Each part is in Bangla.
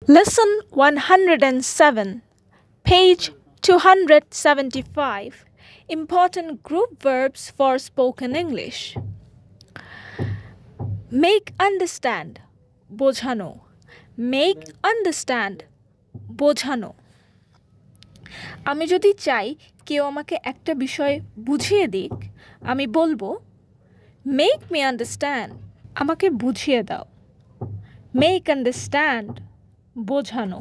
Lesson 107, page 275. Important group verbs for spoken English. Make understand, বোঝানো. Make understand, বোঝানো. আমি যদি চাই কেউ আমাকে একটা বিষয় বুঝিয়ে দিক, আমি বলবো make me understand, আমাকে বুঝিয়ে দাও. Make understand, বোঝানো.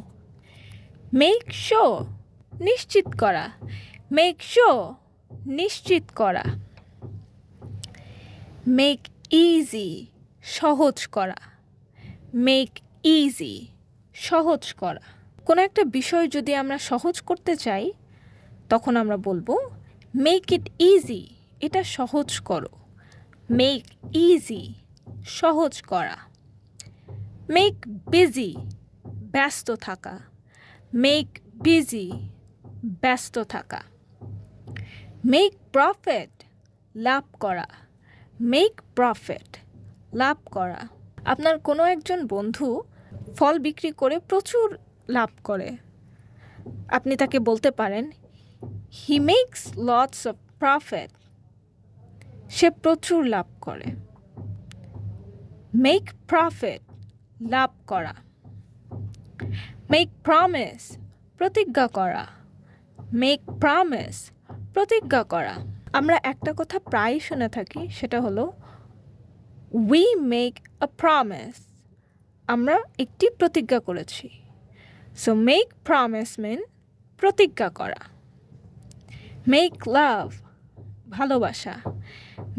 Make sure, নিশ্চিত করা. Make sure, নিশ্চিত করা. Make easy, সহজ করা. Make easy, সহজ করা. কোনো একটা বিষয় যদি আমরা সহজ করতে চাই, তখন আমরা বলবো make it easy, এটা সহজ করো. Make easy, সহজ করা. Make busy, ব্যস্ত থাকা. Make busy, ব্যস্ত থাকা. Make profit, লাভ করা. Make profit, লাভ করা. আপনার কোনো একজন বন্ধু ফল বিক্রি করে প্রচুর লাভ করে. আপনি তাকে বলতে পারেন he makes lots of profit, সে প্রচুর লাভ করে. Make profit, লাভ করা. Make promise, প্রতিজ্ঞা করা. Make promise, প্রতিজ্ঞা করা. আমরা একটা কথা প্রায়ই শুনে থাকি, সেটা হলো we make a promise, আমরা একটি প্রতিজ্ঞা করেছি. So make promise mean প্রতিজ্ঞা করা. Make love, ভালোবাসা.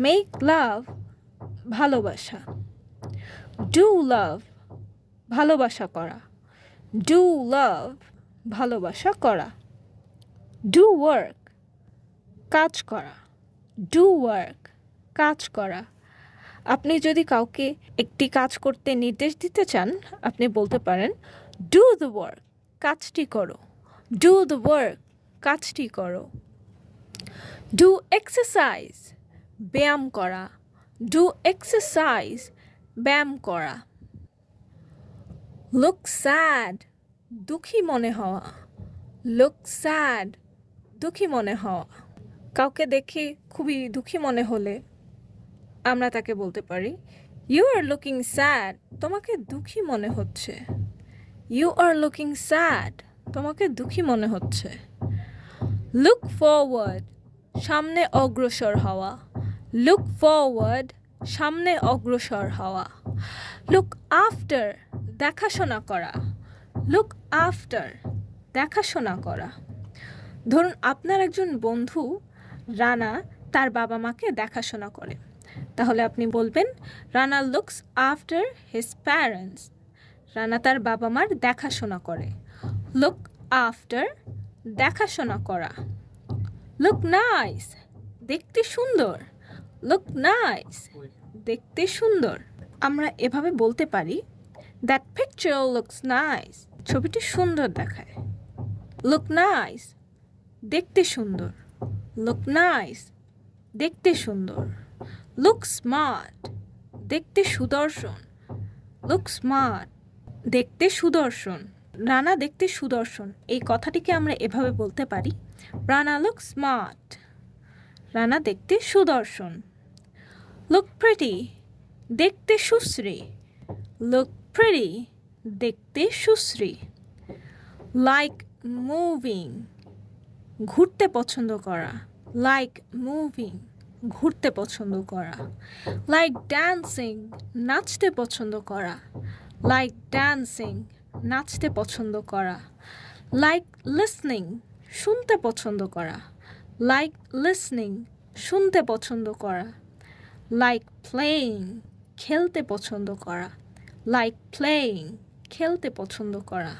Make love, ভালোবাসা. Do love, ভালোবাসা করা. Do love, ভালোবাসা করা. Do work, কাজ করা. Do work, কাজ করা. আপনি যদি কাউকে একটি কাজ করতে নির্দেশ দিতে চান, আপনি বলতে পারেন do the work, কাজটি করো. Do the work, কাজটি করো. Do exercise, ব্যায়াম করা. Do exercise, ব্যায়াম করা. Look sad, দুঃখী মনে হওয়া. Look sad, দুঃখী মনে হওয়া. কাউকে দেখে খুবই দুঃখী মনে হলে আমরা তাকে বলতে পারি you are looking sad, তোমাকে দুঃখী মনে হচ্ছে. You are looking sad, তোমাকে দুঃখী মনে হচ্ছে. Look forward, সামনে অগ্রসর হওয়া. Look forward, সামনে অগ্রসর হওয়া. Look after, দেখাশোনা করা. Look after, দেখাশোনা করা. ধরুন আপনার একজন বন্ধু রানা তার বাবা মাকে দেখাশোনা করে, তাহলে আপনি বলবেন Rana looks after his parents, Rana তার বাবা মার দেখাশোনা করে. লুক আফটার, দেখাশোনা করা. লুক নাইস, দেখতে সুন্দর. লুক নাইস, দেখতে সুন্দর. আমরা এভাবে বলতে পারি দ্যাট পিকচার লুকস নাইস, ছবিটি সুন্দর দেখায়. লুক নাইস, দেখতে সুন্দর. লুক নাইস, দেখতে সুন্দর. লুক স্মার্ট, দেখতে সুদর্শন. লুক স্মার্ট, দেখতে সুদর্শন. রানা দেখতে সুদর্শন, এই কথাটিকে আমরা এভাবে বলতে পারি রানা লুক স্মার্ট, রানা দেখতে সুদর্শন. লুক প্রিটি, দেখতে সুশ্রী. লুক প্রিটি, দেখতে সুশ্রী. লাইক মুভিং, ঘুরতে পছন্দ করা. লাইক মুভিং, ঘুরতে পছন্দ করা. লাইক ড্যান্সিং, নাচতে পছন্দ করা. লাইক ড্যান্সিং, নাচতে পছন্দ করা. লাইক লিসনিং, শুনতে পছন্দ করা. লাইক লিসনিং, শুনতে পছন্দ করা. লাইক প্লেয়িং, খেলতে পছন্দ করা. লাইক প্লেয়িং, খেলতে পছন্দ করা.